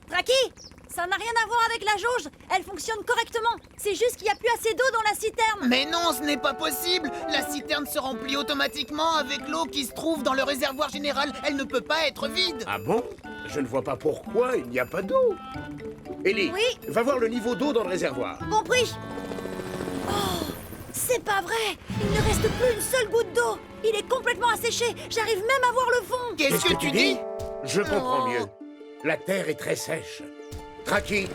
Traki, ça n'a rien à voir avec la jauge. Elle fonctionne correctement. C'est juste qu'il n'y a plus assez d'eau dans la citerne. Mais non, ce n'est pas possible. La citerne se remplit automatiquement avec l'eau qui se trouve dans le réservoir général. Elle ne peut pas être vide. Ah bon? Je ne vois pas pourquoi il n'y a pas d'eau. Ellie, Oui? va voir le niveau d'eau dans le réservoir. Compris. Oh, c'est pas vrai. Il ne reste plus une seule goutte d'eau. Il est complètement asséché. J'arrive même à voir le fond. Qu'est-ce que tu dis? Je comprends Oh. mieux. La terre est très sèche. Traki,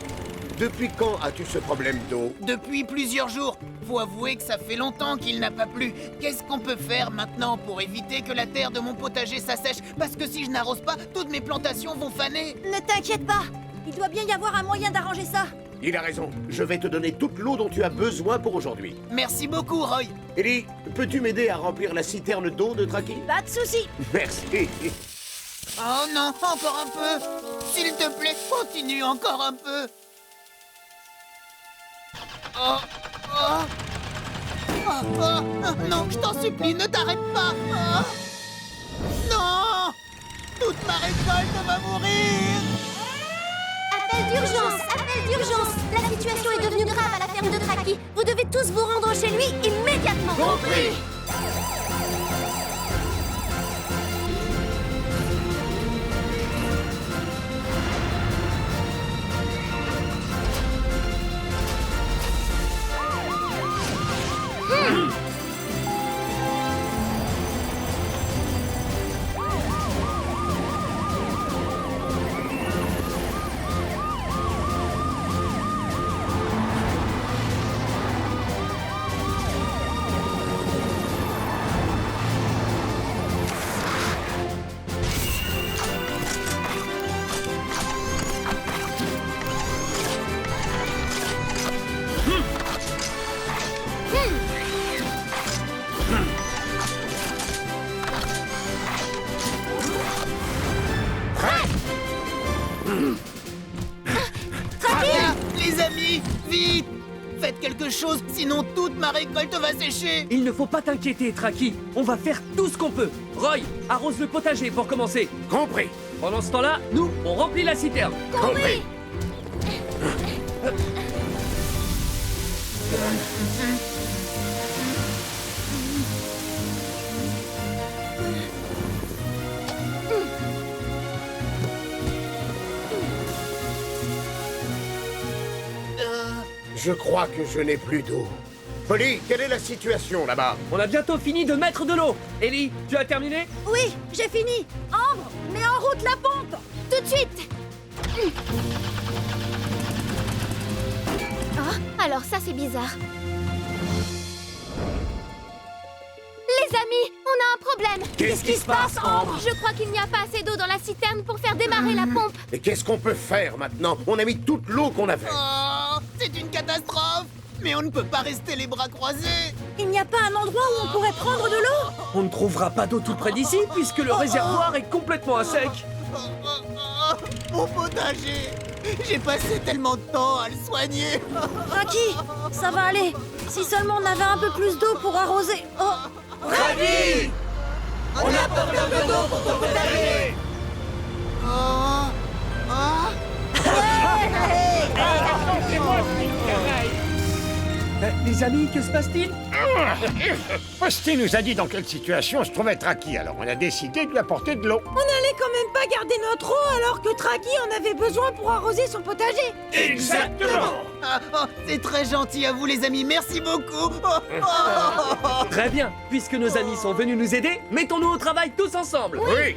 depuis quand as-tu ce problème d'eau? Depuis plusieurs jours. Faut avouer que ça fait longtemps qu'il n'a pas plu. Qu'est-ce qu'on peut faire maintenant pour éviter que la terre de mon potager s'assèche? Parce que si je n'arrose pas, toutes mes plantations vont faner. Ne t'inquiète pas. Il doit bien y avoir un moyen d'arranger ça. Il a raison. Je vais te donner toute l'eau dont tu as besoin pour aujourd'hui. Merci beaucoup, Roy. Ellie, peux-tu m'aider à remplir la citerne d'eau de Traki? Pas de souci. Merci. Oh non, encore un peu. S'il te plaît, continue encore un peu. Oh, oh. Oh, oh, non, je t'en supplie, ne t'arrête pas. Oh. Non, toute ma récolte va mourir. Appel d'urgence! Appel d'urgence! La situation est devenue grave à la ferme de Traki. Vous devez tous vous rendre chez lui immédiatement. Compris. Viens, les amis, vite. Faites quelque chose, sinon toute ma récolte va sécher. Il ne faut pas t'inquiéter, Traki. On va faire tout ce qu'on peut. Roy, arrose le potager pour commencer. Compris. Pendant ce temps-là, nous, on remplit la citerne. Compris. Je crois que je n'ai plus d'eau. Polly, quelle est la situation là-bas? On a bientôt fini de mettre de l'eau. Ellie, tu as terminé? Oui, j'ai fini. Ambre, mets en route la pompe. Tout de suite! Oh, alors ça c'est bizarre. Les amis, on a un problème! Qu'est-ce qui se passe, Ambre? Je crois qu'il n'y a pas assez d'eau dans la citerne pour faire démarrer la pompe. Et qu'est-ce qu'on peut faire maintenant? On a mis toute l'eau qu'on avait. Oh, c'est une catastrophe. Mais on ne peut pas rester les bras croisés. Il n'y a pas un endroit où on pourrait prendre de l'eau? On ne trouvera pas d'eau tout près d'ici puisque le réservoir est complètement à sec. Oh, oh, oh, mon potager. J'ai passé tellement de temps à le soigner. Traki, ça va aller. Si seulement on avait un peu plus d'eau pour arroser. Oh, Traki! On apporte un peu d'eau pour ton potager! Oh, oh. Les amis, que se passe-t-il? Posty nous a dit dans quelle situation se trouvait Traki, alors on a décidé de lui apporter de l'eau. on n'allait quand même pas garder notre eau alors que Traki en avait besoin pour arroser son potager. Exactement. Ah, oh, c'est très gentil à vous les amis, merci beaucoup. Oh, oh. Très bien, puisque nos amis sont venus nous aider, mettons-nous au travail tous ensemble. Oui.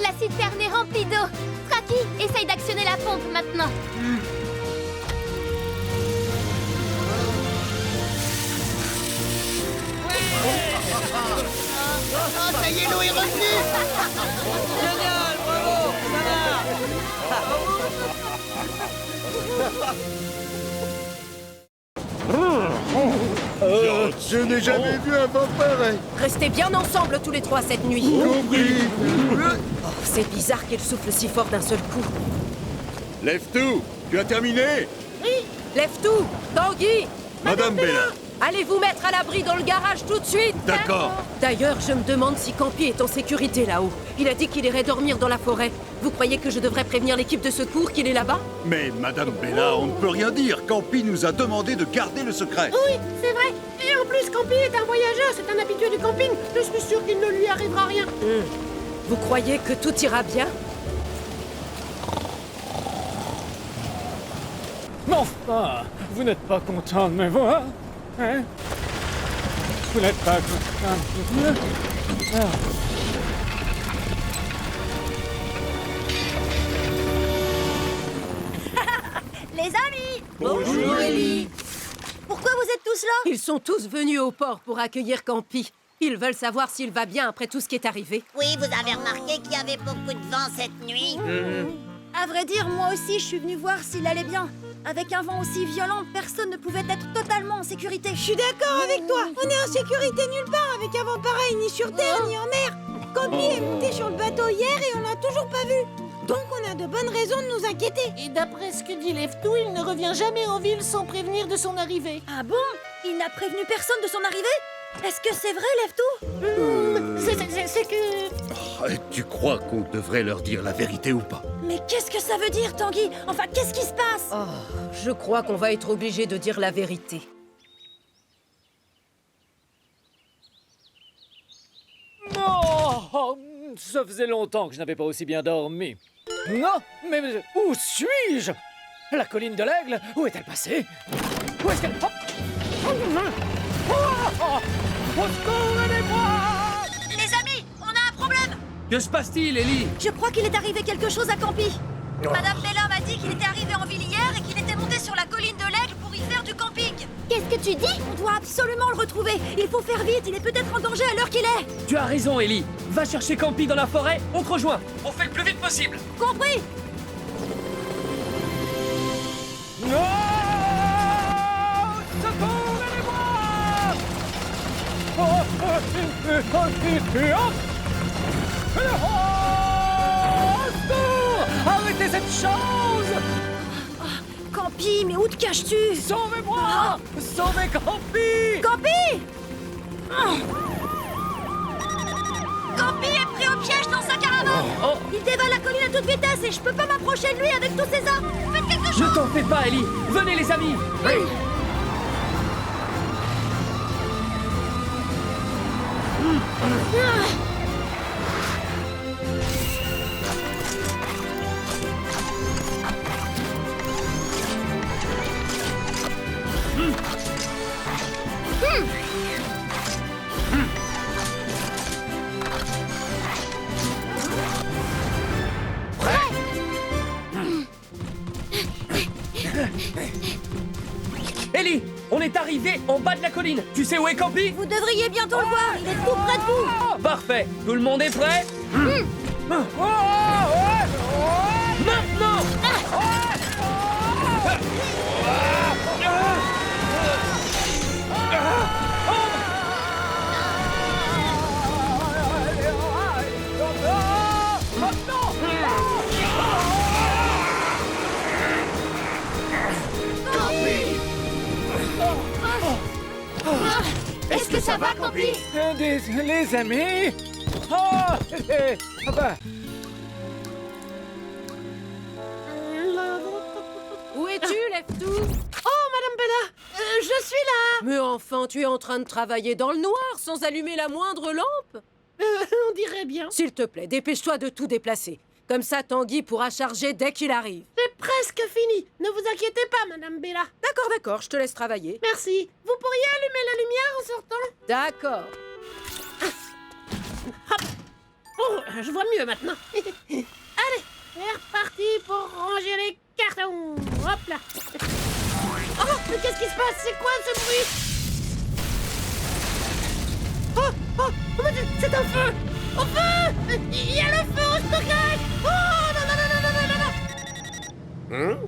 La citerne est remplie d'eau. Traki, essaye d'actionner la pompe maintenant. Oh, ça y est, l'eau est revenue. Génial, bravo, ça va. Je n'ai jamais vu un vent pareil. Restez bien ensemble tous les trois cette nuit. Compris. Oh, c'est bizarre qu'il souffle si fort d'un seul coup. Lève tout. Tu as terminé? Lève tout, Tanguy. Madame Bella. Allez vous mettre à l'abri dans le garage tout de suite. D'accord. D'ailleurs, je me demande si Campy est en sécurité là-haut. Il a dit qu'il irait dormir dans la forêt. Vous croyez que je devrais prévenir l'équipe de secours qu'il est là-bas? Mais Madame Bella, on ne peut rien dire. Campy nous a demandé de garder le secret. Oui, c'est vrai. Et en plus, Campy est un voyageur, c'est un habitué du camping. Je suis sûre qu'il ne lui arrivera rien. Vous croyez que tout ira bien? Mais enfin, vous n'êtes pas content de me voir, hein? Vous n'êtes pas content de me voir? Les amis! Bonjour, Ellie. Pourquoi vous êtes tous là? Ils sont tous venus au port pour accueillir Campy. Ils veulent savoir s'il va bien après tout ce qui est arrivé. Oui, vous avez remarqué qu'il y avait beaucoup de vent cette nuit. À vrai dire, moi aussi, je suis venue voir s'il allait bien. Avec un vent aussi violent, personne ne pouvait être totalement en sécurité. Je suis d'accord avec toi. On est en sécurité nulle part avec un vent pareil, ni sur terre, ni en mer. Campy est monté sur le bateau hier et on l'a toujours pas vu. Donc on a de bonnes raisons de nous inquiéter. Et d'après ce que dit Leftou, il ne revient jamais en ville sans prévenir de son arrivée. Ah bon? Il n'a prévenu personne de son arrivée? Est-ce que c'est vrai, Leftou? C'est que... Tu crois qu'on devrait leur dire la vérité ou pas? Mais qu'est-ce que ça veut dire, Tanguy? Enfin, qu'est-ce qui se passe? Oh, je crois qu'on va être obligé de dire la vérité. Oh, ça faisait longtemps que je n'avais pas aussi bien dormi. Non, mais où suis-je? La colline de l'Aigle? Où est-elle passée? Où est-elle? Oh, au secours, aidez-moi! Les amis, on a un problème! Que se passe-t-il, Ellie? Je crois qu'il est arrivé quelque chose à Campy. Madame Bella m'a dit qu'il était arrivé en ville hier et qu'il était monté sur la colline de l'Aigle pour y faire du camping. Qu'est-ce que tu dis? On doit absolument le retrouver. Il faut faire vite, il est peut-être en danger à l'heure qu'il est. Tu as raison, Ellie. Va chercher Campy dans la forêt, on te rejoint. On fait le plus vite possible. Compris? Non! Secours, aidez-moi! Arrêtez cette chose! Campy, mais où te caches-tu? Sauvez-moi! Sauvez Campy! Campy! Campy est pris au piège dans sa caravane. Il dévale la colline à toute vitesse et je peux pas m'approcher de lui avec tous ces arbres. Faites quelque chose. Ne t'en fais pas, Ellie. Venez, les amis. Ellie, on est arrivé en bas de la colline. Tu sais où est Campy? Vous devriez bientôt le voir. Il est tout près de vous. Parfait. Tout le monde est prêt? Maintenant! Est-ce que ça va, Campy? Les amis! Bah. Où es-tu, Leftou? Oh, Madame Bella, je suis là. Mais enfin, tu es en train de travailler dans le noir sans allumer la moindre lampe? On dirait bien. S'il te plaît, dépêche-toi de tout déplacer. Comme ça, Tanguy pourra charger dès qu'il arrive. C'est presque fini. Ne vous inquiétez pas, Madame Bella. D'accord, je te laisse travailler. Merci. Vous pourriez allumer la lumière en sortant? D'accord. Hop. Oh, je vois mieux maintenant. Allez, c'est reparti pour ranger les cartons. Hop là. Oh, mais qu'est-ce qui se passe? C'est quoi ce bruit? Oh, mais c'est un feu! Au feu! Il y a le feu au stockage! Oh, non!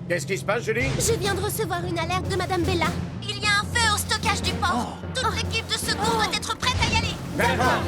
Qu'est-ce qui se passe, Julie? Je viens de recevoir une alerte de Madame Bella. Il y a un feu au stockage. blocage du port. Toute l'équipe de secours doit être prête à y aller. D'accord.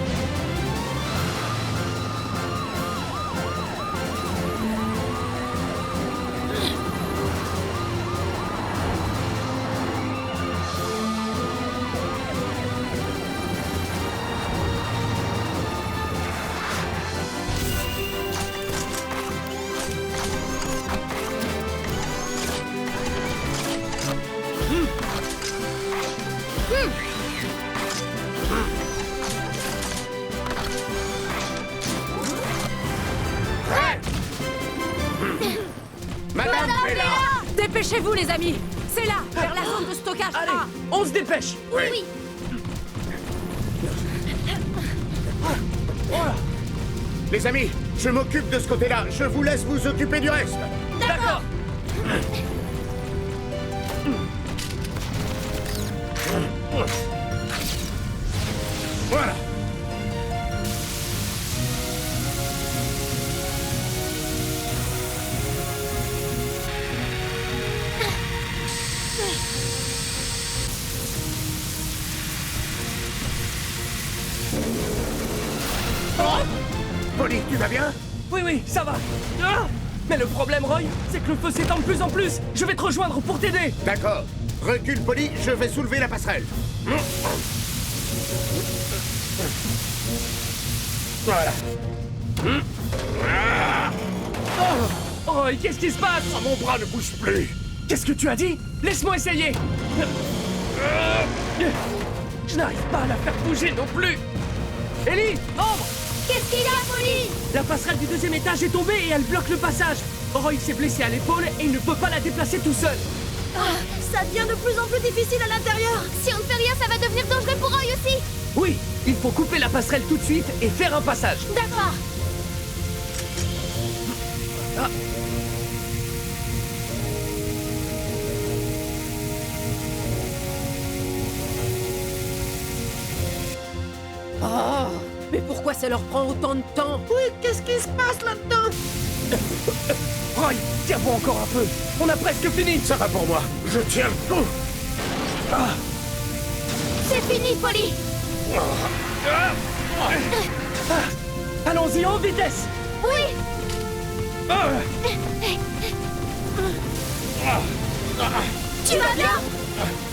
Madame Bella! Dépêchez-vous, les amis. C'est là, vers la zone de stockage. Allez, A. on se dépêche. Oui. Les amis, je m'occupe de ce côté-là. Je vous laisse vous occuper du reste. D'accord. Voilà. Polly, tu vas bien? Oui, oui, ça va. Ah, mais le problème, Roy, c'est que le feu s'étend de plus en plus. Je vais te rejoindre pour t'aider. D'accord. Recule, Polly, je vais soulever la passerelle. Voilà. Oh, Roy, qu'est-ce qui se passe? Oh, mon bras ne bouge plus. Qu'est-ce que tu as dit? Laisse-moi essayer. Je n'arrive pas à la faire bouger non plus. Ellie, Ambre, Qu'est-ce qu'il y a, Polly? la passerelle du deuxième étage est tombée et elle bloque le passage. Roy s'est blessé à l'épaule et il ne peut pas la déplacer tout seul. Ça devient de plus en plus difficile à l'intérieur. Si on ne fait rien, ça va devenir dangereux pour Roy aussi. Oui, il faut couper la passerelle tout de suite et faire un passage. D'accord. Oh, mais pourquoi ça leur prend autant de temps? Oui, qu'est-ce qui se passe là-dedans? Roy, tiens bon encore un peu. On a presque fini. Ça va pour moi. Je tiens le coup. C'est fini, Polly. Allons-y en vitesse. Oui. Tu vas bien?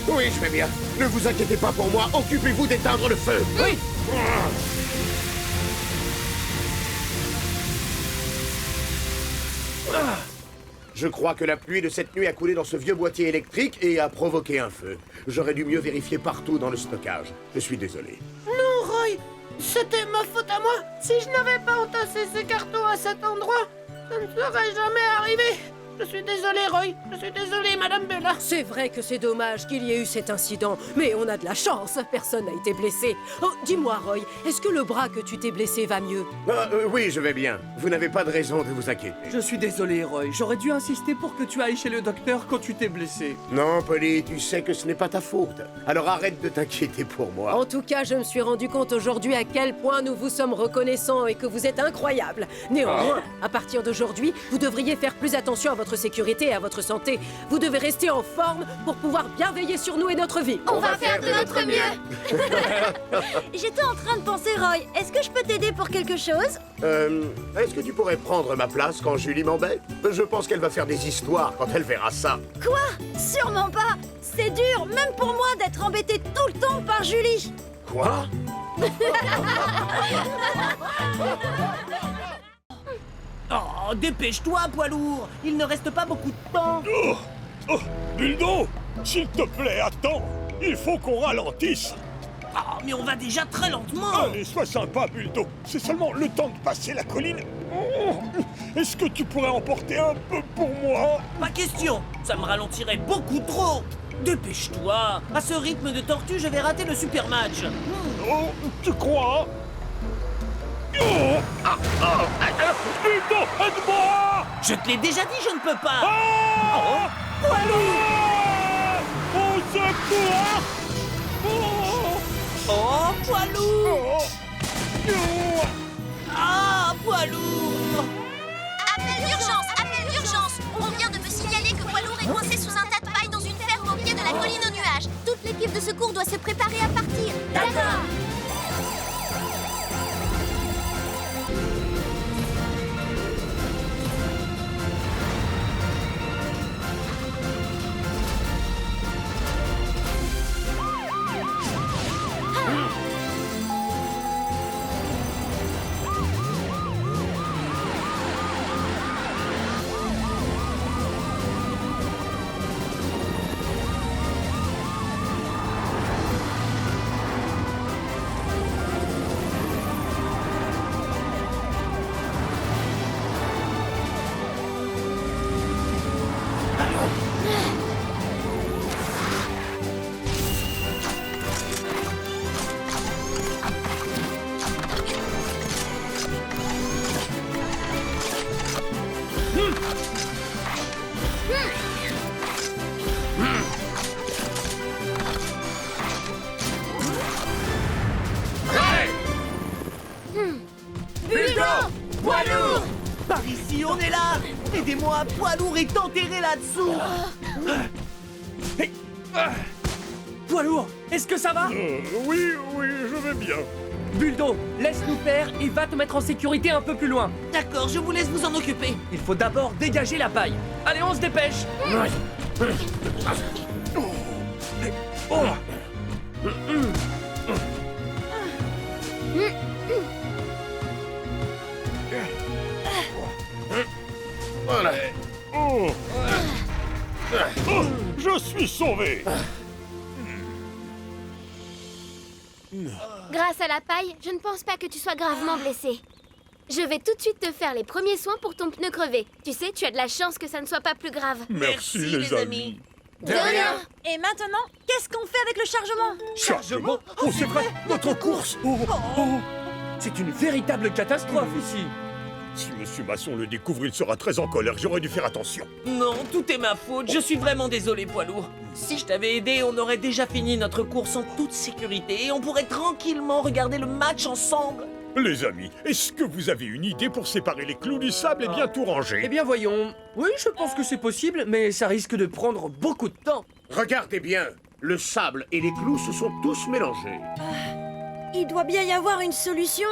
Oui, je vais bien. Ne vous inquiétez pas pour moi. Occupez-vous d'éteindre le feu. Oui. Je crois que la pluie de cette nuit a coulé dans ce vieux boîtier électrique et a provoqué un feu. J'aurais dû mieux vérifier partout dans le stockage. Je suis désolé. Non, Roy, c'était ma faute à moi. Si je n'avais pas entassé ces cartons à cet endroit, ça ne serait jamais arrivé. Je suis désolé, Roy. Je suis désolé, Madame Bella. C'est vrai que c'est dommage qu'il y ait eu cet incident, mais on a de la chance, personne n'a été blessé. Oh, dis-moi, Roy, est-ce que le bras que tu t'es blessé va mieux? Oui, je vais bien. Vous n'avez pas de raison de vous inquiéter. Je suis désolé, Roy. J'aurais dû insister pour que tu ailles chez le docteur quand tu t'es blessé. Non, Polly, tu sais que ce n'est pas ta faute. Alors arrête de t'inquiéter pour moi. En tout cas, je me suis rendu compte aujourd'hui à quel point nous vous sommes reconnaissants et que vous êtes incroyables. Néanmoins, à partir d'aujourd'hui, vous devriez faire plus attention à votre sécurité et à votre santé. Vous devez rester en forme pour pouvoir bien veiller sur nous et notre vie. On va faire de notre mieux. J'étais en train de penser, Roy, est-ce que je peux t'aider pour quelque chose? Est-ce que tu pourrais prendre ma place quand Julie m'embête? Je pense qu'elle va faire des histoires quand elle verra ça. Quoi? Sûrement pas. C'est dur, même pour moi, d'être embêté tout le temps par Julie. Quoi? Oh, dépêche-toi, poids lourd. Il ne reste pas beaucoup de temps. Buldo, s'il te plaît, attends. Il faut qu'on ralentisse. Ah, mais on va déjà très lentement. Allez, sois sympa, Buldo. C'est seulement le temps de passer la colline. Est-ce que tu pourrais emporter un peu pour moi? Pas question. Ça me ralentirait beaucoup trop. Dépêche-toi. À ce rythme de tortue, je vais rater le super match. Oh, tu crois? Buldo, aide-moi! Je te l'ai déjà dit, je ne peux pas. Ah! Poids lourd. Au secours! Oh, poids lourd. Ah, poids lourd. Appel d'urgence, appel d'urgence. On vient de me signaler que Poids lourd est coincé sous un tas de paille dans une ferme au pied de la colline aux nuages. Toute Toute l'équipe de secours doit se préparer à partir. D'accord. Par ici, on est là. Aidez-moi, poids lourd est enterré là-dessous. Poids lourd, est-ce que ça va? Oui, je vais bien. Buldo, laisse-nous faire et va te mettre en sécurité un peu plus loin. D'accord, je vous laisse vous en occuper. Il faut d'abord dégager la paille. Allez, on se dépêche. Voilà. Oh, je suis sauvé. Grâce à la paille, je ne pense pas que tu sois gravement blessé. Je vais tout de suite te faire les premiers soins pour ton pneu crevé. Tu sais, tu as de la chance que ça ne soit pas plus grave. Merci les amis. De rien. Et maintenant, qu'est-ce qu'on fait avec le chargement? Chargement? Oh, c'est vrai, notre course. C'est une véritable catastrophe ici. Si Monsieur Masson le découvre, il sera très en colère. J'aurais dû faire attention. Non, tout est ma faute. Je suis vraiment désolé, poids lourd. Si je t'avais aidé, on aurait déjà fini notre course en toute sécurité et on pourrait tranquillement regarder le match ensemble. Les amis, est-ce que vous avez une idée pour séparer les clous du sable et bien tout ranger? Eh bien, voyons. Oui, je pense que c'est possible, mais ça risque de prendre beaucoup de temps. Regardez bien. Le sable et les clous se sont tous mélangés. Il doit bien y avoir une solution.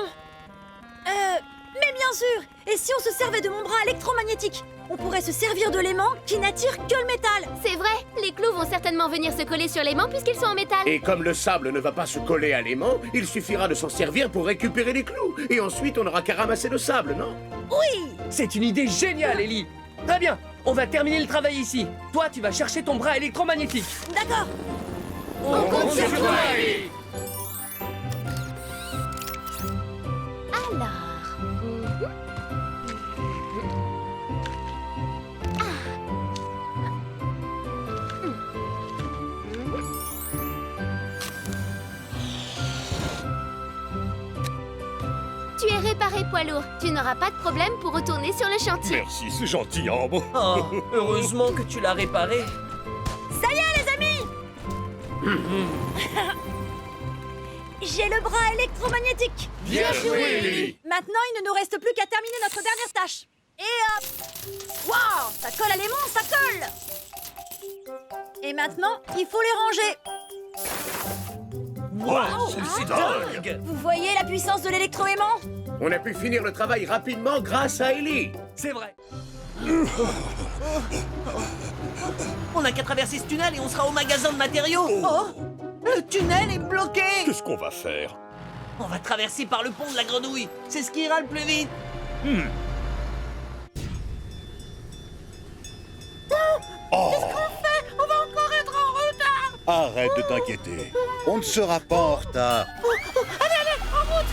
Mais bien sûr. Et si on se servait de mon bras électromagnétique? On pourrait se servir de l'aimant qui n'attire que le métal. C'est vrai, les clous vont certainement venir se coller sur l'aimant puisqu'ils sont en métal. Et comme le sable ne va pas se coller à l'aimant, il suffira de s'en servir pour récupérer les clous. Et ensuite, on n'aura qu'à ramasser le sable, non? Oui. C'est une idée géniale, Ellie. Très bien, on va terminer le travail ici. Toi, tu vas chercher ton bras électromagnétique. D'accord. On compte sur toi, Ellie. Alors... Tu es réparé, poids lourd. Tu n'auras pas de problème pour retourner sur le chantier. Merci, c'est gentil, Ambre. Oh, heureusement que tu l'as réparé. Ça y est, les amis. J'ai le bras électromagnétique. Bien joué, Ellie. Maintenant, il ne nous reste plus qu'à terminer notre dernière tâche. Et hop. Waouh, ça colle à l'aimant, ça colle. Et maintenant, il faut les ranger. Wow, c'est dingue. Vous voyez la puissance de l'électroaimant? On a pu finir le travail rapidement grâce à Ellie. C'est vrai. On n'a qu'à traverser ce tunnel et on sera au magasin de matériaux. Oh, le tunnel est bloqué. Qu'est-ce qu'on va faire? On va traverser par le pont de la grenouille. C'est ce qui ira le plus vite. Oh, On va encore être en retard. Arrête de t'inquiéter. On ne sera pas en retard. Allez, en route.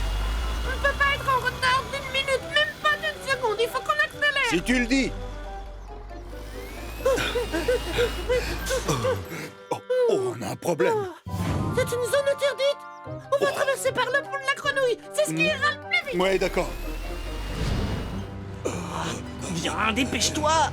On ne peut pas être en retard d'une minute, même pas d'une seconde. Il faut qu'on accélère. Si tu le dis. Oh, on a un problème. C'est une zone interdite. On va traverser par le pont de la grenouille. C'est ce qui ira le plus vite. Ouais, d'accord. Viens, dépêche-toi.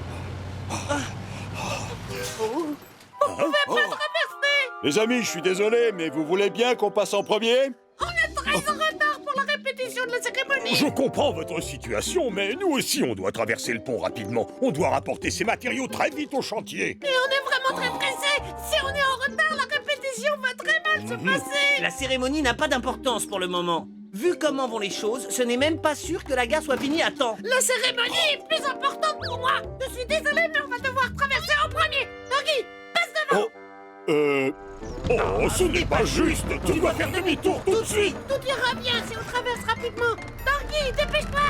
Les amis, je suis désolé, mais vous voulez bien qu'on passe en premier? On est très en retard pour la répétition de la cérémonie. je comprends votre situation, mais nous aussi, on doit traverser le pont rapidement. On doit rapporter ces matériaux très vite au chantier. Et on est vraiment très pressés. Si on est en retard, la répétition va très mal se passer. La cérémonie n'a pas d'importance pour le moment. Vu comment vont les choses, ce n'est même pas sûr que la gare soit finie à temps. La cérémonie est plus importante pour moi. Je suis désolée, mais on va devoir traverser en premier. Tanguy, passe devant. Oh, ce n'est pas juste. Tu dois faire demi-tour tout de suite. Tout ira bien si on traverse rapidement. Tanguy, dépêche-toi.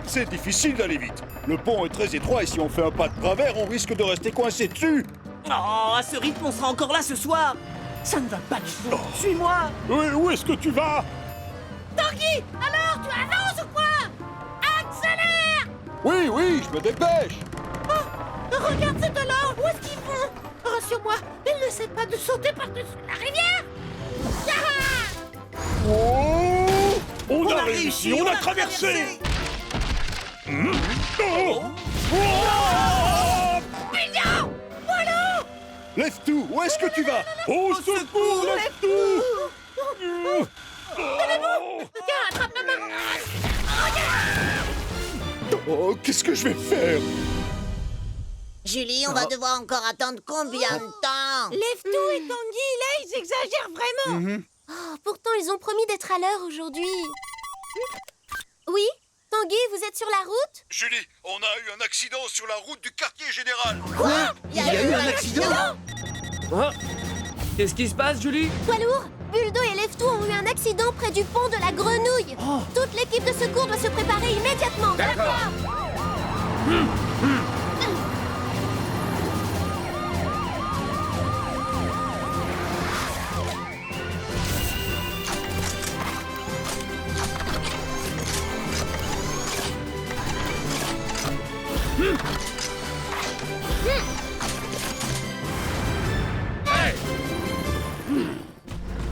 C'est difficile d'aller vite. Le pont est très étroit et si on fait un pas de travers, on risque de rester coincé dessus. Oh, à ce rythme, on sera encore là ce soir. Ça ne va pas du tout. Suis-moi. Où est-ce que tu vas? Tanguy, alors tu avances ou quoi? Accélère. Oui, je me dépêche. Oh, regarde ces deux-là. Où est-ce qu'ils vont? Rassure-moi, ils n'essaient pas de sauter par-dessus la rivière. Oh, on a réussi, on a traversé. Oh. Mignon, voilà. Lève tout, où est-ce que tu vas? Au secours, lève tout. Tiens, attrape ma main. Oh, qu'est-ce que je vais faire? Julie, on va devoir encore attendre combien de temps? Lève-tout et Tanguy, là, ils exagèrent vraiment. Oh, pourtant, ils ont promis d'être à l'heure aujourd'hui. Oui? Tanguy, vous êtes sur la route? Julie, on a eu un accident sur la route du quartier général. Quoi? Il y a eu un accident? Oh. Qu'est-ce qui se passe, Julie? Poids lourd, Buldo et Leftou ont eu un accident près du pont de la Grenouille. Oh. Toute l'équipe de secours doit se préparer immédiatement. D'accord.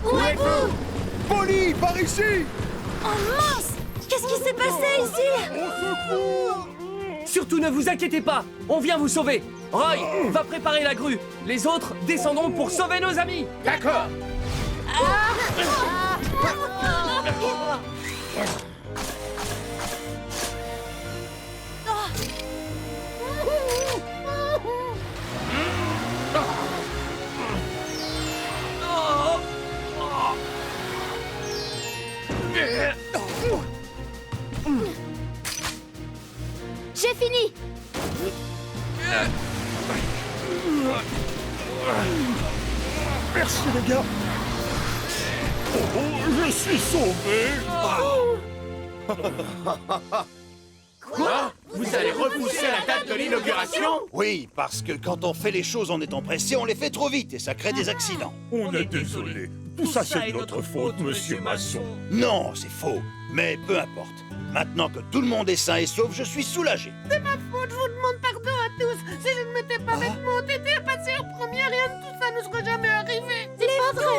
Où êtes-vous? Polly, par ici. Oh mince! Qu'est-ce qui s'est passé ici? Surtout ne vous inquiétez pas, on vient vous sauver. Roy, va préparer la grue. Les autres descendront pour sauver nos amis. D'accord. J'ai fini. Merci les gars. Oh, je suis sauvé. Quoi? Vous allez repousser la date de l'inauguration? Oui, parce que quand on fait les choses en étant pressé, on les fait trop vite et ça crée des accidents. On est désolé. Tout ça, c'est de notre faute, monsieur Masson. Non, c'est faux. Mais peu importe. Maintenant que tout le monde est sain et sauf, je suis soulagé. C'est ma faute, je vous demande pardon à tous. Si je ne m'étais pas avec mon tété passé en premier, rien de tout ça ne serait jamais arrivé. C'est pas vrai.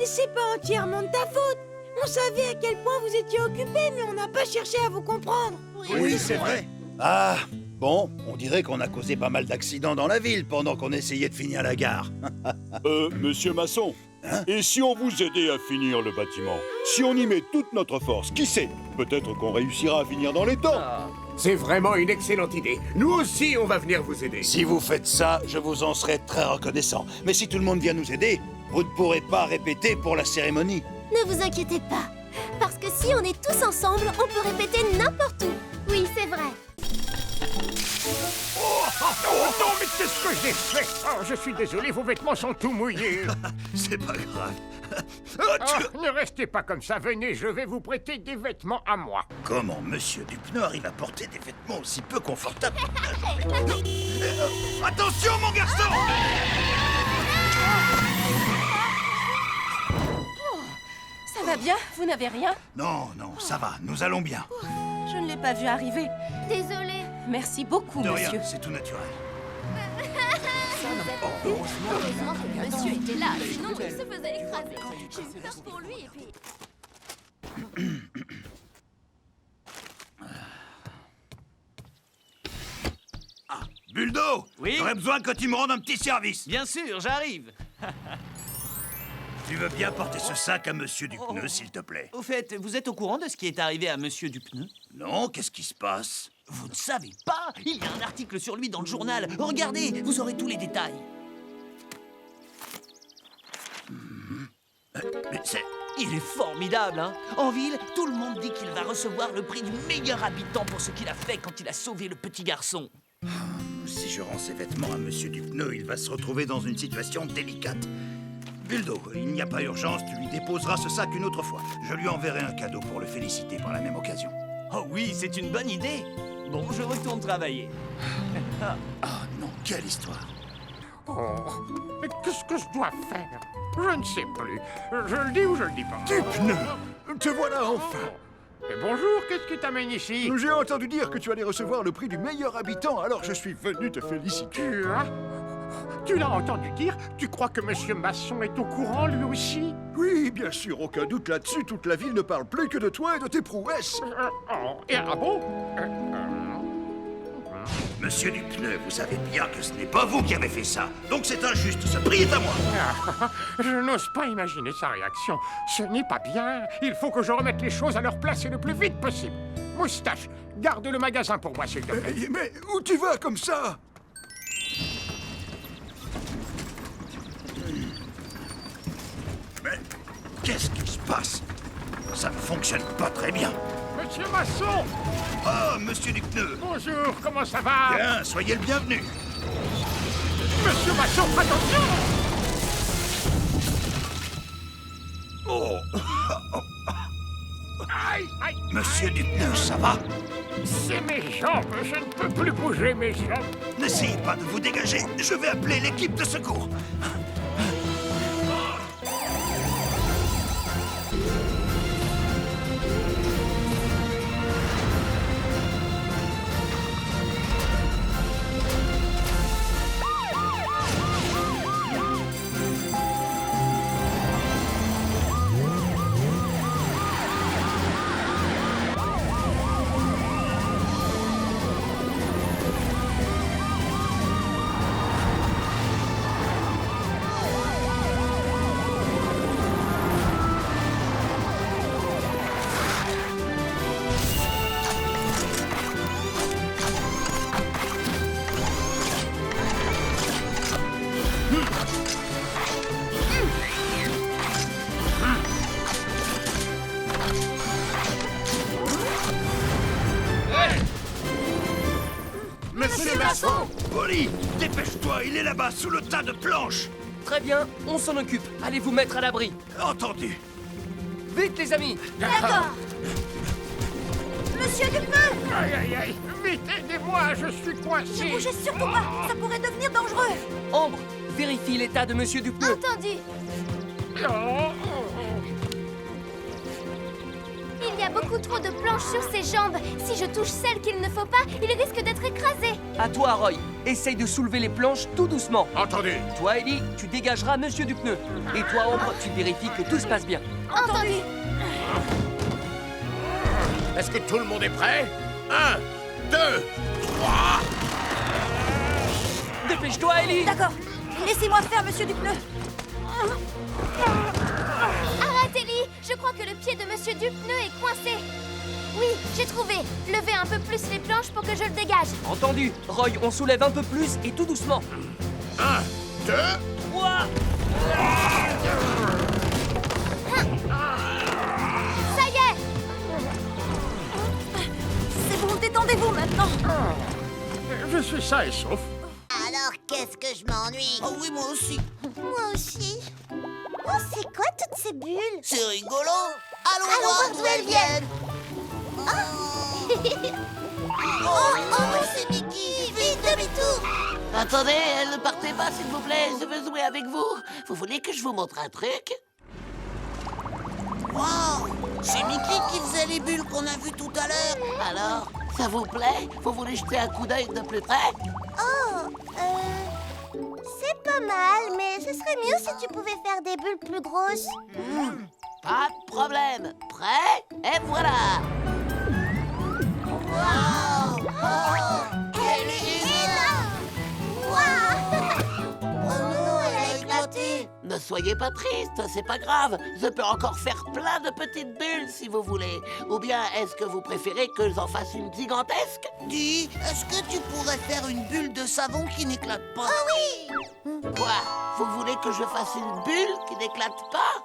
C'est pas entièrement de ta faute. On savait à quel point vous étiez occupé, mais on n'a pas cherché à vous comprendre. Oui, c'est vrai. Ah, bon, on dirait qu'on a causé pas mal d'accidents dans la ville pendant qu'on essayait de finir la gare. Monsieur Masson, et si on vous aidait à finir le bâtiment? Si on y met toute notre force, qui sait? Peut-être qu'on réussira à finir dans les temps. C'est vraiment une excellente idée. Nous aussi, on va venir vous aider. Si vous faites ça, je vous en serai très reconnaissant. Mais si tout le monde vient nous aider, vous ne pourrez pas répéter pour la cérémonie. Ne vous inquiétez pas. Parce que si on est tous ensemble, on peut répéter n'importe où. Oui, c'est vrai. Oh non, mais qu'est-ce que j'ai fait? Oh, je suis désolé, vos vêtements sont tout mouillés. C'est pas grave. Ne restez pas comme ça, venez, je vais vous prêter des vêtements à moi. Comment Monsieur Dupneux arrive à porter des vêtements aussi peu confortables? Attention, mon garçon! Ça va bien? Vous n'avez rien? Non, ça va, nous allons bien. Je ne l'ai pas vu arriver. Désolée. Merci beaucoup, De monsieur. rien, c'est tout naturel. Heureusement que le monsieur était là, sinon il se faisait écraser. J'ai eu peur pour lui et puis... Buldo! Oui? J'aurais besoin que tu me rendes un petit service. Bien sûr, j'arrive. Tu veux bien porter ce sac à Monsieur Dupneux, s'il te plaît? Au fait, vous êtes au courant de ce qui est arrivé à Monsieur Dupneux? Non, qu'est-ce qui se passe? Vous ne savez pas? Il y a un article sur lui dans le journal. Regardez, vous aurez tous les détails. Il est formidable, hein. En ville, tout le monde dit qu'il va recevoir le prix du meilleur habitant pour ce qu'il a fait quand il a sauvé le petit garçon. Si je rends ses vêtements à Monsieur Dupneu, il va se retrouver dans une situation délicate. Buldo, il n'y a pas urgence, tu lui déposeras ce sac une autre fois. Je lui enverrai un cadeau pour le féliciter par la même occasion. Oh oui, c'est une bonne idée. Bon, je retourne travailler. Ah non, quelle histoire! Oh, mais qu'est-ce que je dois faire? Je ne sais plus. Je le dis ou je le dis pas? Dupneu, te voilà enfin. Et bonjour, qu'est-ce qui t'amène ici? J'ai entendu dire que tu allais recevoir le prix du meilleur habitant, alors je suis venu te féliciter. Tu l'as entendu dire? Tu crois que Monsieur Masson est au courant, lui aussi? Oui, bien sûr, aucun doute là-dessus. Toute la ville ne parle plus que de toi et de tes prouesses. Ah bon? Monsieur Dupneu, vous savez bien que ce n'est pas vous qui avez fait ça. Donc c'est injuste, ce prix est à moi. Je n'ose pas imaginer sa réaction. Ce n'est pas bien. Il faut que je remette les choses à leur place et le plus vite possible. Moustache, garde le magasin pour moi, s'il te plaît. Mais où tu vas comme ça? Mais qu'est-ce qui se passe? Ça ne fonctionne pas très bien. Monsieur Masson! Oh, Monsieur Dupneu! Bonjour, comment ça va? Bien, soyez le bienvenu. Monsieur Masson, attention! Oh! Aïe, aïe! Monsieur Dupneu, ça va? C'est mes jambes, je ne peux plus bouger mes jambes. N'essayez pas de vous dégager, je vais appeler l'équipe de secours. Monsieur Masson! Polly, dépêche-toi, il est là-bas, sous le tas de planches. Très bien, on s'en occupe. Allez vous mettre à l'abri. Entendu. Vite, les amis. D'accord. Monsieur Dupneu! Aïe, aïe, aïe! Vite, aidez-moi, je suis coincé! Ne bougez surtout pas, ça pourrait devenir dangereux! Ambre, vérifie l'état de Monsieur Dupneu. Entendu. Il y a beaucoup trop de planches sur ses jambes. Si je touche celle qu'il ne faut pas, il risque d'être écrasé. À toi, Roy. Essaye de soulever les planches tout doucement. Entendu. Toi, Ellie, tu dégageras Monsieur Dupneu. Et toi, Ambre, tu vérifies que tout se passe bien. Entendu. Est-ce que tout le monde est prêt? 1, 2, 3... Dépêche-toi, Ellie. D'accord, laissez-moi faire, Monsieur Dupneu. Arrête, Ellie. Je crois que le pied de Monsieur Dupneu est coincé. Oui, j'ai trouvé. Levez un peu plus les planches pour que je le dégage. Entendu. Roy, on soulève un peu plus et tout doucement. 1, 2... 3... Ça y est. C'est bon, détendez-vous maintenant. Je suis sain et sauf. Alors, qu'est-ce que je m'ennuie? Oh oui, moi aussi. Moi aussi. Oh, c'est quoi toutes ces bulles? C'est rigolo. Allons voir d'où elles viennent. Oh, c'est Mickey! Vite, demi-tour! Attendez, ne partez pas, s'il vous plaît. Je veux jouer avec vous. Vous voulez que je vous montre un truc? Wow! C'est Mickey qui faisait les bulles qu'on a vues tout à l'heure. Alors, ça vous plaît? Vous voulez jeter un coup d'œil de plus près? Oh, c'est pas mal, mais ce serait mieux si tu pouvais faire des bulles plus grosses. Pas de problème. Prêt? Et voilà. Wow! Elle est énorme! Wow! Oh non, elle a éclaté! Ne soyez pas triste, c'est pas grave. Je peux encore faire plein de petites bulles si vous voulez. Ou bien est-ce que vous préférez que j'en fasse une gigantesque? Dis, est-ce que tu pourrais faire une bulle de savon qui n'éclate pas? Oh oui! Quoi? Vous voulez que je fasse une bulle qui n'éclate pas?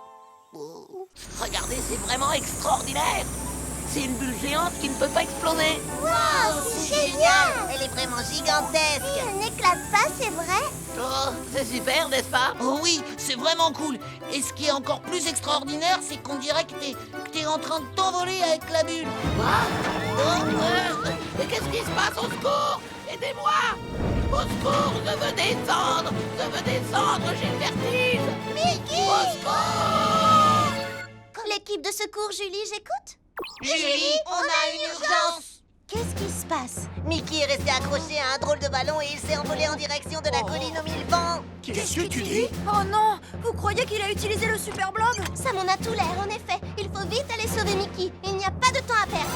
Oh, regardez, c'est vraiment extraordinaire. C'est une bulle géante qui ne peut pas exploser. Wow, c'est génial! Elle est vraiment gigantesque. Oui, elle n'éclate pas, c'est vrai. Oh, c'est super, n'est-ce pas? Oh oui, c'est vraiment cool. Et ce qui est encore plus extraordinaire, c'est qu'on dirait que t'es en train de t'envoler avec la bulle. Mais qu'est-ce qui se passe? Au secours! Aidez-moi! Au secours, je veux descendre! Je veux descendre, j'ai le vertige! Mickey! Au secours! L'équipe de secours, Julie, j'écoute. Julie, on a une urgence. Qu'est-ce qui se passe? Mickey est resté accroché à un drôle de ballon et il s'est envolé en direction de la colline aux 1000 vents. Qu'est-ce que tu dis? Oh non! Vous croyez qu'il a utilisé le super blob? Ça m'en a tout l'air, en effet. Il faut vite aller sauver Mickey. Il n'y a pas de temps à perdre.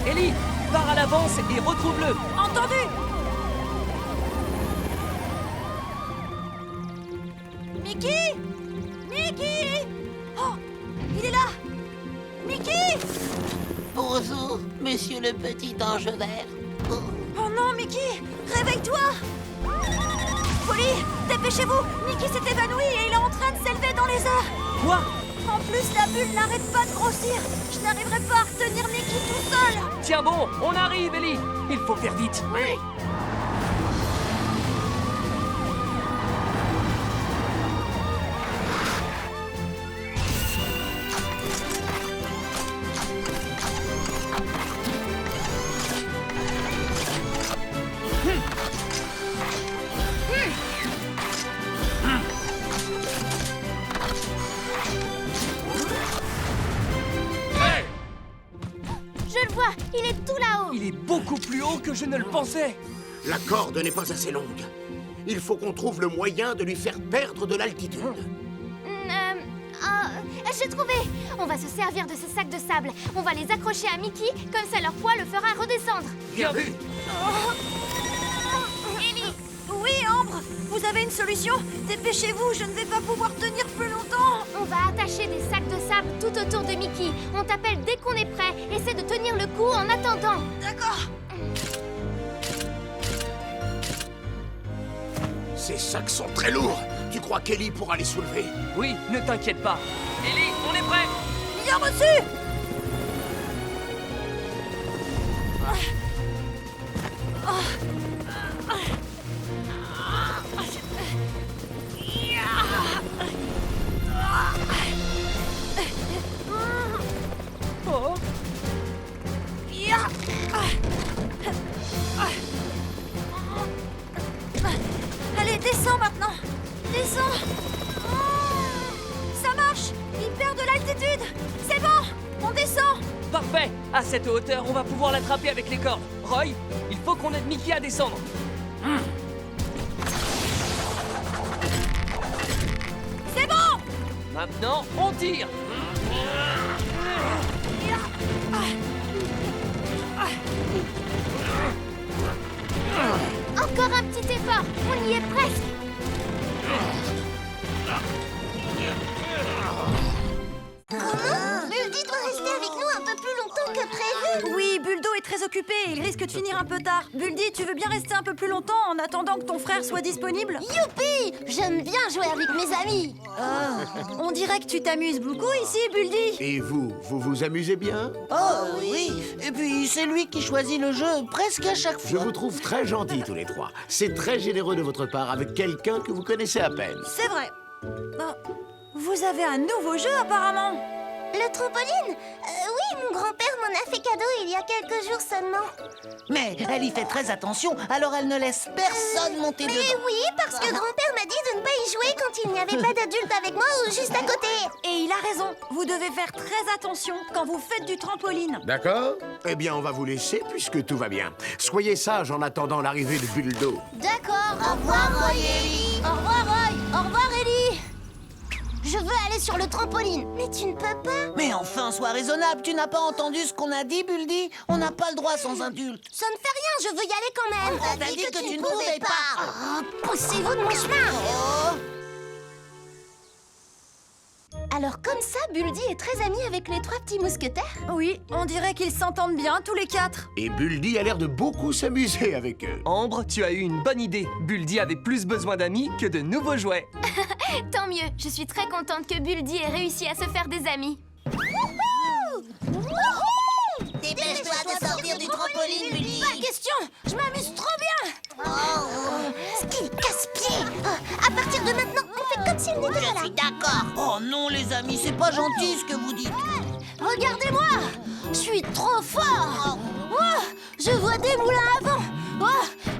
Ellie, pars à l'avance et retrouve-le. Entendu! Mickey! Mickey! Oh! Il est là! Mickey! Bonjour, monsieur le petit ange vert. Oh, Oh non, Mickey! Réveille-toi! Polly, dépêchez-vous! Mickey s'est évanoui et il est en train de s'élever dans les airs! Quoi? En plus, la bulle n'arrête pas de grossir! Je n'arriverai pas à retenir Mickey tout seul! Tiens bon, on arrive, Ellie. Il faut faire vite. oui. Je le vois, il est tout là-haut. Il est beaucoup plus haut que je ne le pensais. La corde n'est pas assez longue. Il faut qu'on trouve le moyen de lui faire perdre de l'altitude. J'ai trouvé. On va se servir de ces sacs de sable. On va les accrocher à Mickey, comme ça leur poids le fera redescendre. Bien vu. Ellie, Oui, Ambre! Vous avez une solution? Dépêchez-vous, je ne vais pas pouvoir tenir plus longtemps! on va attacher des sacs de sable tout autour de Mickey. On t'appelle dès qu'on est prêt. Essaie de tenir le coup en attendant. D'accord! Ces sacs sont très lourds. Tu crois qu'Ellie pourra les soulever? Oui, ne t'inquiète pas. Ellie, on est prêt. Bien reçu! Oh. Allez, descends maintenant! Descends! Ça marche! Il perd de l'altitude! C'est bon! On descend! Parfait. À cette hauteur, on va pouvoir l'attraper avec les cordes. Roy, il faut qu'on aide Mickey à descendre. C'est bon! Maintenant, on tire. Encore un petit effort. On y est presque. Buldy doit rester avec nous un peu plus longtemps que prévu. Oui, Buldo est très occupé. Il risque de finir un peu tard. Buldy, tu veux bien rester un peu plus longtemps en attendant que ton frère soit disponible? Youpi! J'aime bien jouer avec mes amis. On dirait que tu t'amuses beaucoup ici, Buldy. Et vous vous amusez bien? Oh oui. Et puis, c'est lui qui choisit le jeu presque à chaque Je fois. vous trouve très gentils tous les trois. C'est très généreux de votre part avec quelqu'un que vous connaissez à peine. C'est vrai. Oh, vous avez un nouveau jeu apparemment. Le trampoline? Oui, mon grand-père m'en a fait cadeau il y a quelques jours seulement. Mais elle y fait très attention, alors elle ne laisse personne monter Mais dedans. oui, parce que grand-père m'a dit de ne pas y jouer quand il n'y avait pas d'adulte avec moi ou juste à côté. Et il a raison. Vous devez faire très attention quand vous faites du trampoline. D'accord? Eh bien, on va vous laisser puisque tout va bien. Soyez sages en attendant l'arrivée de Buldo. D'accord, au revoir Roy et Ellie. Au revoir Roy, au revoir Ellie. Je veux aller sur le trampoline. Mais tu ne peux pas. Mais enfin, sois raisonnable. Tu n'as pas entendu ce qu'on a dit, Buldy? On n'a pas le droit sans adulte. Ça ne fait rien, je veux y aller quand même. On t'a dit que tu ne pouvais pas. Oh, poussez-vous de mon chemin. Alors comme ça, Buldy est très ami avec les 3 petits mousquetaires? Oui, on dirait qu'ils s'entendent bien tous les 4. Et Buldy a l'air de beaucoup s'amuser avec eux. Ambre, tu as eu une bonne idée. Buldy avait plus besoin d'amis que de nouveaux jouets. Tant mieux, je suis très contente que Buldy ait réussi à se faire des amis. Dépêche-toi de sortir du trampoline, Buldy. Pas question, je m'amuse trop bien. Ski casse-pied. À partir de maintenant, on fait comme s'il n'était pas là. Je suis d'accord. Oh non, les amis, c'est pas gentil ce que vous dites. Regardez-moi, je suis trop fort. Je vois des moulins à vent.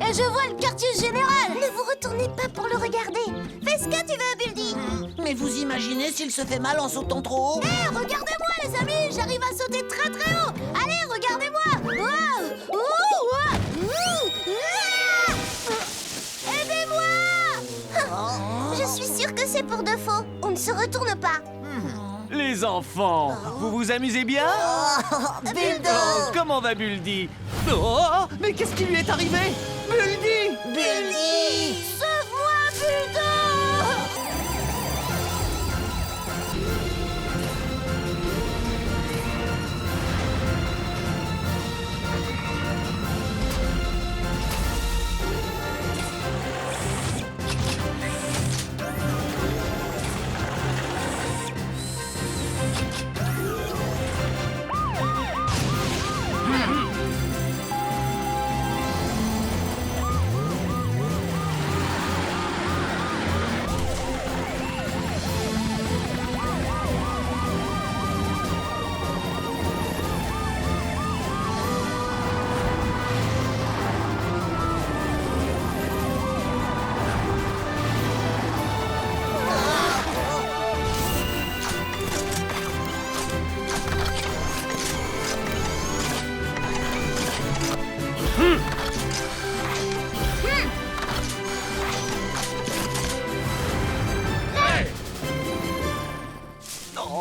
Et je vois le quartier général. Ne vous retournez pas pour le regarder. Fais ce que tu veux, Buldy. Mais vous imaginez s'il se fait mal en sautant trop haut? Regardez-moi, les amis, j'arrive à sauter très très haut. Allez, regardez-moi. Aidez-moi. Je suis sûre que c'est pour de faux. On ne se retourne pas. Les enfants, vous vous amusez bien? Buldo. Comment va Buldy? Oh, mais qu'est-ce qui lui est arrivé? Buldy! Buldy. Sauve-moi, Buldo.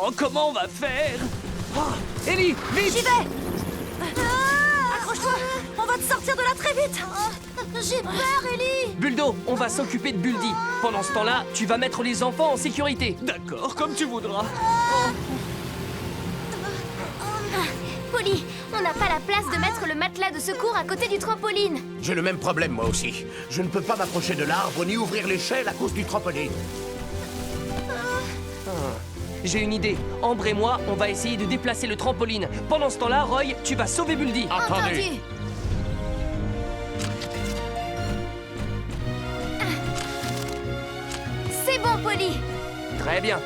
Oh, comment on va faire? Ellie, vite! J'y vais. Accroche-toi, on va te sortir de là très vite. J'ai peur, Ellie. Buldo, on va s'occuper de Buldy. Pendant ce temps-là, tu vas mettre les enfants en sécurité. D'accord, comme tu voudras. Polly, on n'a pas la place de mettre le matelas de secours à côté du trampoline. J'ai le même problème, moi aussi. Je ne peux pas m'approcher de l'arbre ni ouvrir l'échelle à cause du trampoline. J'ai une idée. Ambre et moi, on va essayer de déplacer le trampoline. Pendant ce temps-là, Roy, tu vas sauver Buldy. Entendu. C'est bon, Polly. Très bien.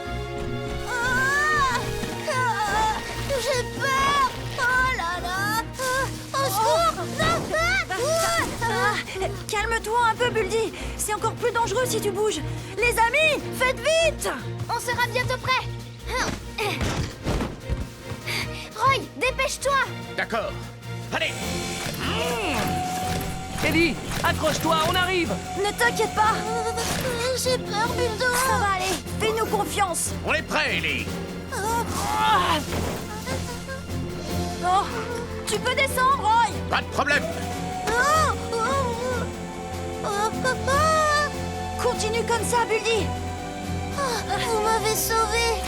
J'ai peur. Oh là là. Au secours. Non. Calme-toi un peu, Buldy. C'est encore plus dangereux si tu bouges. Les amis, faites vite. On sera bientôt prêts. Roy, dépêche-toi. D'accord. Allez. Ellie, accroche-toi, on arrive. Ne t'inquiète pas. J'ai peur, Buldo. Ça va aller. Fais-nous confiance. On est prêts, Ellie. Oh, tu peux descendre, Roy. Pas de problème. Continue comme ça, Buldy. Vous m'avez sauvé.